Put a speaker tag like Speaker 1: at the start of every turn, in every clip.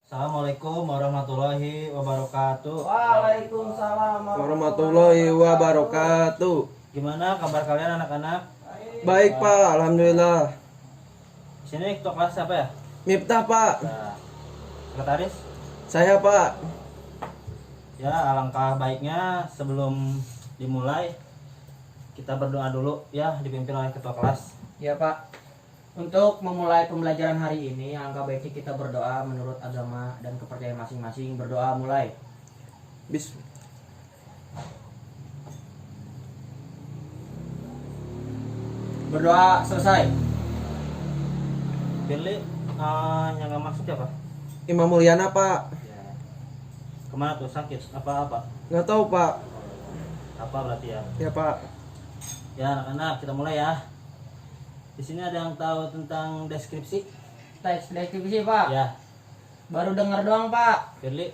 Speaker 1: Assalamualaikum warahmatullahi wabarakatuh.
Speaker 2: Waalaikumsalam
Speaker 3: Warahmatullahi wabarakatuh.
Speaker 1: Gimana kabar kalian anak-anak?
Speaker 3: Baik Pak, alhamdulillah.
Speaker 1: Sini ketua kelas siapa ya?
Speaker 3: Miftah Pak,
Speaker 1: Nah, sekretaris.
Speaker 3: saya Pak.
Speaker 1: Ya, alangkah baiknya sebelum dimulai kita berdoa dulu ya, dipimpin oleh ketua kelas.
Speaker 2: Ya Pak. Untuk memulai pembelajaran hari ini, alangkah baiknya kita berdoa menurut agama dan kepercayaan masing-masing. Berdoa mulai.
Speaker 3: Bis
Speaker 2: Berdoa selesai.
Speaker 1: Pilih yang nggak masuk siapa?
Speaker 3: Imam Mulyana Pak.
Speaker 1: Ya. Kemana tuh sakit? Apa?
Speaker 3: Nggak tahu Pak.
Speaker 1: Apa berarti ya?
Speaker 3: Ya Pak.
Speaker 1: Ya anak-anak kita mulai ya. Di sini ada yang tahu tentang deskripsi?
Speaker 2: Teks deskripsi Pak.
Speaker 1: Ya,
Speaker 2: Baru dengar doang Pak.
Speaker 1: Firly.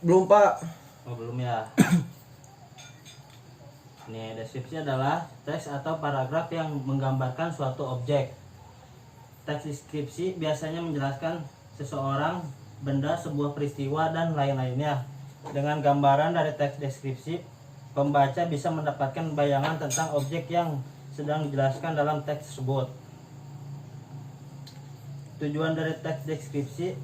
Speaker 3: Belum Pak.
Speaker 1: Oh belum ya. Nih, deskripsi adalah teks atau paragraf yang menggambarkan suatu objek. Teks deskripsi biasanya menjelaskan seseorang, benda, sebuah peristiwa, dan lain-lainnya. Dengan gambaran dari teks deskripsi, pembaca bisa mendapatkan bayangan tentang objek yang sedang dijelaskan dalam teks tersebut. Tujuan dari teks deskripsi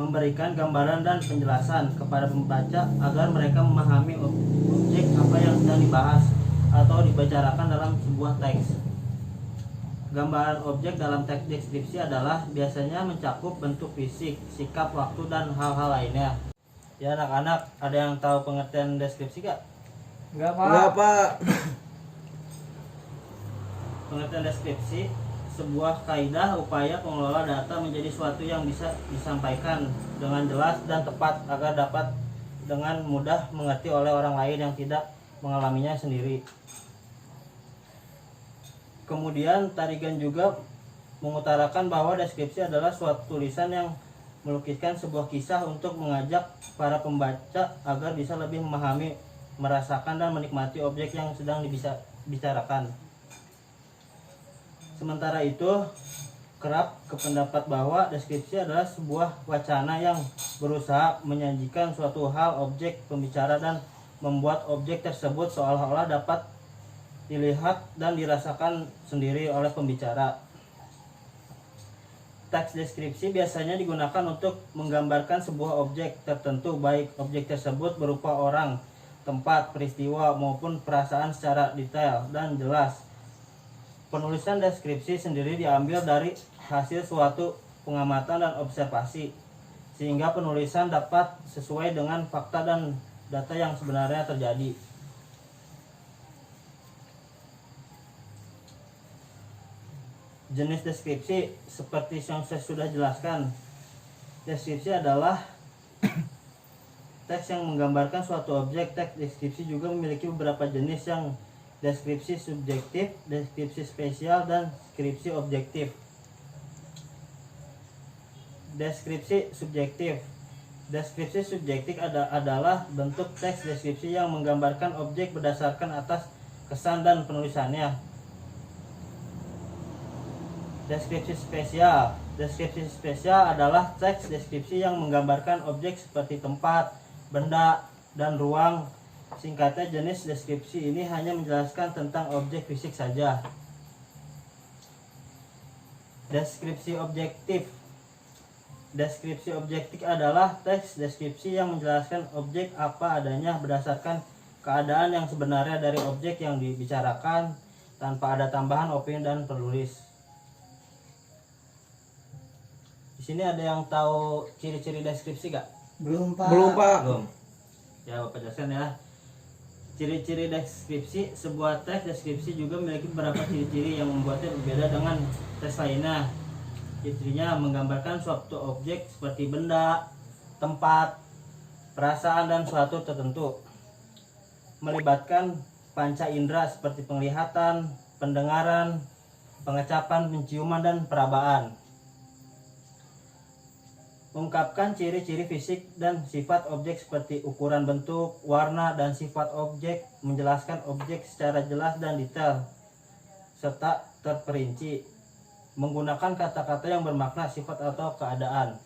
Speaker 1: memberikan gambaran dan penjelasan kepada pembaca agar mereka memahami objek apa yang sedang dibahas atau dibicarakan dalam sebuah teks. Gambaran objek dalam teks deskripsi adalah biasanya mencakup bentuk fisik, sikap, waktu, dan hal-hal lainnya. Ya anak-anak, ada yang tahu pengertian deskripsi gak?
Speaker 2: Enggak Pak.
Speaker 3: Enggak Pak.
Speaker 1: Pengertian deskripsi sebuah kaidah upaya pengelola data menjadi suatu yang bisa disampaikan dengan jelas dan tepat agar dapat dengan mudah mengerti oleh orang lain yang tidak mengalaminya sendiri. Kemudian Tarigan juga mengutarakan bahwa deskripsi adalah suatu tulisan yang melukiskan sebuah kisah untuk mengajak para pembaca agar bisa lebih memahami, merasakan, dan menikmati objek yang sedang dibicarakan. Sementara itu, kerap kependapat bahwa deskripsi adalah sebuah wacana yang berusaha menyajikan suatu hal, objek, pembicara, dan membuat objek tersebut seolah-olah dapat dilihat dan dirasakan sendiri oleh pembicara. Teks deskripsi biasanya digunakan untuk menggambarkan sebuah objek tertentu, baik objek tersebut berupa orang, tempat, peristiwa, maupun perasaan secara detail dan jelas. Penulisan deskripsi sendiri diambil dari hasil suatu pengamatan dan observasi, sehingga penulisan dapat sesuai dengan fakta dan data yang sebenarnya terjadi. Jenis deskripsi seperti yang saya sudah jelaskan. Deskripsi adalah teks yang menggambarkan suatu objek. Teks deskripsi juga memiliki beberapa jenis, yang deskripsi subjektif, deskripsi spesial, dan deskripsi objektif. Deskripsi subjektif. Deskripsi subjektif adalah bentuk teks deskripsi yang menggambarkan objek berdasarkan atas kesan dan penulisannya. Deskripsi spesial. Deskripsi spesial adalah teks deskripsi yang menggambarkan objek seperti tempat, benda, dan ruang. Singkatnya, jenis deskripsi ini hanya menjelaskan tentang objek fisik saja. Deskripsi objektif. Deskripsi objektif adalah teks deskripsi yang menjelaskan objek apa adanya berdasarkan keadaan yang sebenarnya dari objek yang dibicarakan, tanpa ada tambahan opini dan penulis. Di sini ada yang tahu ciri-ciri deskripsi gak?
Speaker 2: Belum Pak.
Speaker 3: Belum Pak.
Speaker 1: Belum. Ya Bapak jelaskan ya. Ciri-ciri deskripsi. Sebuah teks deskripsi juga memiliki beberapa ciri-ciri yang membuatnya berbeda dengan teks lainnya. Ciri-cirinya menggambarkan suatu objek seperti benda, tempat, perasaan, dan suatu tertentu. Melibatkan panca indera seperti penglihatan, pendengaran, pengecapan, penciuman, dan perabaan. Ungkapkan ciri-ciri fisik dan sifat objek seperti ukuran, bentuk, warna, dan sifat objek. Menjelaskan objek secara jelas dan detail serta terperinci. Menggunakan kata-kata yang bermakna sifat atau keadaan.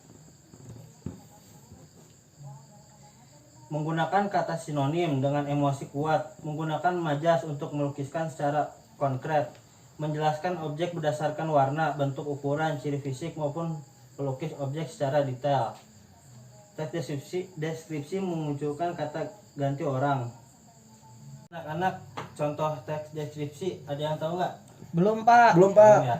Speaker 1: Menggunakan kata sinonim dengan emosi kuat, menggunakan majas untuk melukiskan secara konkret, menjelaskan objek berdasarkan warna, bentuk, ukuran, ciri fisik maupun pelukis objek secara detail. Teks deskripsi memunculkan kata ganti orang. Anak-anak, contoh teks deskripsi ada yang tahu nggak?
Speaker 2: Belum, Pak.
Speaker 3: Belum, Pak.
Speaker 1: Ya.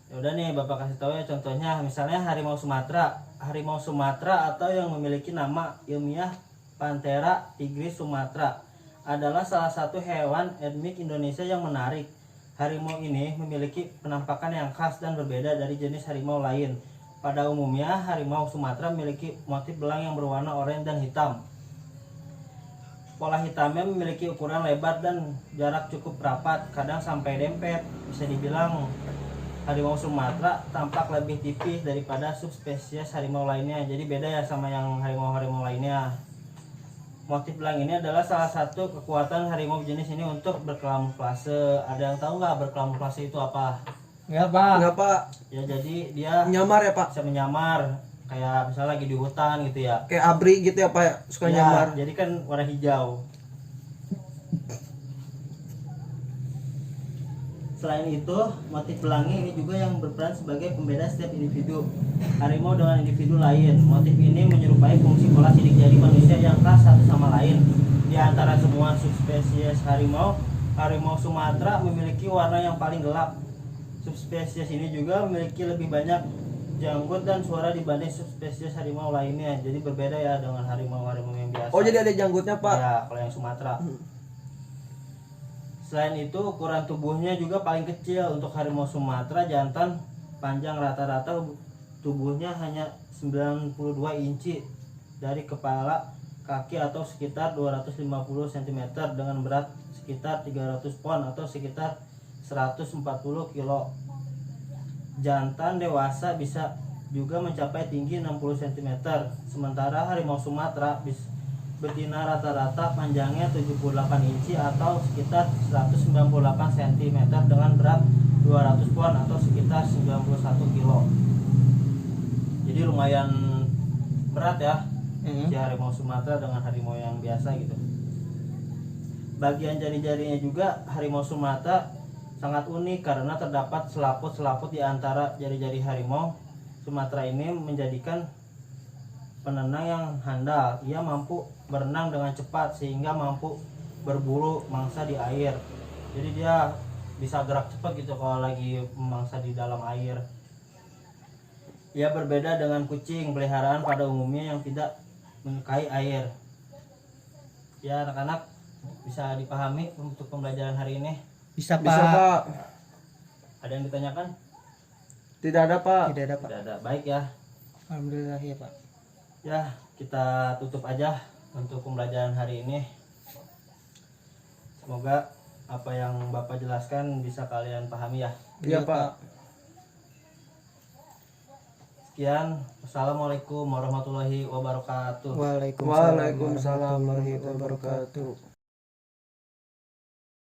Speaker 1: Ya udah nih Bapak kasih tahu ya contohnya, misalnya harimau Sumatera. Harimau Sumatera atau yang memiliki nama ilmiah Panthera tigris Sumatra adalah salah satu hewan endemik Indonesia yang menarik. Harimau ini memiliki penampakan yang khas dan berbeda dari jenis harimau lain. Pada umumnya, harimau Sumatera memiliki motif belang yang berwarna oranye dan hitam. Pola hitamnya memiliki ukuran lebar dan jarak cukup rapat, kadang sampai dempet. Bisa dibilang harimau Sumatera tampak lebih tipis daripada subspesies harimau lainnya. Jadi beda ya sama yang harimau-harimau lainnya. Motif belang ini adalah salah satu kekuatan harimau jenis ini untuk berkamuflase. Ada yang tahu nggak berkamuflase itu apa?
Speaker 2: Enggak, Pak.
Speaker 3: Enggak, Pak.
Speaker 1: Ya jadi dia
Speaker 3: Nyamar ya, Pak.
Speaker 1: bisa menyamar, kayak misalnya lagi di hutan gitu ya.
Speaker 3: Kayak abri gitu ya, Pak, ya? Suka
Speaker 1: Ya,
Speaker 3: nyamar.
Speaker 1: jadi kan warna hijau. Selain itu, motif pelangi ini juga yang berperan sebagai pembeda setiap individu harimau dengan individu lain. Motif ini menyerupai fungsi pola sidik jari manusia yang khas satu sama lain. Di antara semua subspesies harimau, harimau Sumatera memiliki warna yang paling gelap. Subspesies ini juga memiliki lebih banyak janggut dan suara dibanding subspesies harimau lainnya. Jadi berbeda ya dengan harimau-harimau yang biasa.
Speaker 3: Oh, jadi ada janggutnya, Pak.
Speaker 1: Ya, kalau yang Sumatera. Selain itu, ukuran tubuhnya juga paling kecil. Untuk harimau Sumatera jantan, panjang rata-rata tubuhnya hanya 92 inci dari kepala kaki atau sekitar 250 cm dengan berat sekitar 300 pon atau sekitar 140 kilo. Jantan dewasa bisa juga mencapai tinggi 60 cm. Sementara harimau Sumatera betina rata-rata panjangnya 78 inci atau sekitar 198 cm dengan berat 200 pon atau sekitar 91 kilo. Jadi lumayan berat ya si harimau Sumatera dengan harimau yang biasa gitu. Bagian jari-jarinya juga harimau Sumatera sangat unik karena terdapat selaput-selaput di antara jari-jari harimau Sumatera ini menjadikan penenang yang handal. Ia mampu berenang dengan cepat sehingga mampu berburu mangsa di air. Jadi dia bisa gerak cepat gitu kalau lagi memangsa di dalam air. Ia berbeda dengan kucing peliharaan pada umumnya yang tidak menyukai air. Ya anak-anak, bisa dipahami untuk pembelajaran hari ini?
Speaker 2: Bisa,
Speaker 3: Bisa, Pak.
Speaker 1: Ada yang ditanyakan?
Speaker 3: Tidak ada, Pak.
Speaker 2: Tidak ada, Pak.
Speaker 1: Tidak ada. Baik ya.
Speaker 2: Alhamdulillah ya, Pak.
Speaker 1: Ya, kita tutup aja untuk pembelajaran hari ini. Semoga apa yang Bapak jelaskan bisa kalian pahami ya.
Speaker 3: Iya, Pak.
Speaker 1: Sekian. Wassalamualaikum warahmatullahi wabarakatuh.
Speaker 3: Waalaikumsalam warahmatullahi wabarakatuh.